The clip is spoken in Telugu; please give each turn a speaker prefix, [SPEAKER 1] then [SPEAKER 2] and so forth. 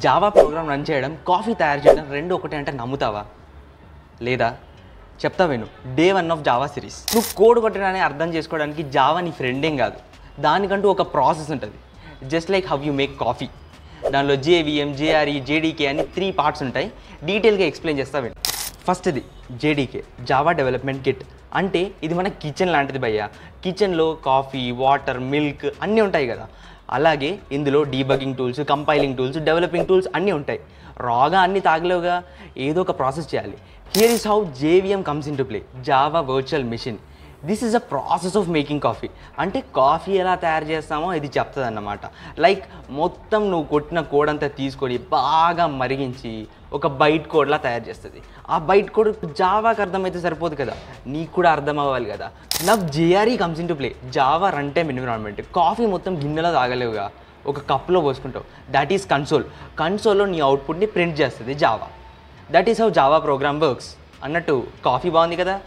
[SPEAKER 1] జావా ప్రోగ్రామ్ రన్ చేయడం, కాఫీ తయారు చేయడం రెండు ఒకటే అంటే నమ్ముతావా? లేదా చెప్తా విను. Day 1 of Java series. నువ్వు కోడ్ కొట్టడాన్ని అర్థం చేసుకోవడానికి జావా నీ ఫ్రెండ్ ఏం కాదు. దానికంటూ ఒక ప్రాసెస్ ఉంటుంది. Just like how you make coffee. దానిలో JVM, JRE, JDK అని 3 పార్ట్స్ ఉంటాయి. డీటెయిల్గా ఎక్స్ప్లెయిన్ చేస్తా విను. ఫస్ట్ది JDK, జావా డెవలప్మెంట్ కిట్. అంటే ఇది మన కిచెన్ లాంటిది భయ్యా. కిచెన్లో కాఫీ, వాటర్, మిల్క్ అన్నీ ఉంటాయి కదా. అలాగే ఇందులో debugging tools, compiling tools, developing tools అన్నీ ఉంటాయి. రాగా అన్నీ తాగలేవుగా, ఏదో ఒక ప్రాసెస్ చేయాలి. Here is how JVM comes in to play, Java virtual machine. This is a process of making coffee. అంటే కాఫీ ఎలా తయారు చేస్తామో ఇది చెప్తుంది అన్నమాట. లైక్ మొత్తం నువ్వు కొట్టిన కోడ్ అంతా తీసుకొని బాగా మరిగించి ఒక బైట్ కోడ్లా తయారు చేస్తుంది. ఆ బైట్ కోడ్ జావాకి అర్థమైతే సరిపోదు కదా, నీకు కూడా అర్థం అవ్వాలి కదా. నాకు JRE comes in to play, Java run time environment. Coffee మొత్తం గిన్నెలో తాగలేవుగా, ఒక కప్లో పోసుకుంటావు. That is console. కన్సోల్లో నీ అవుట్పుట్ని ప్రింట్ చేస్తుంది Java. That is how Java program works. అన్నట్టు కాఫీ బాగుంది కదా.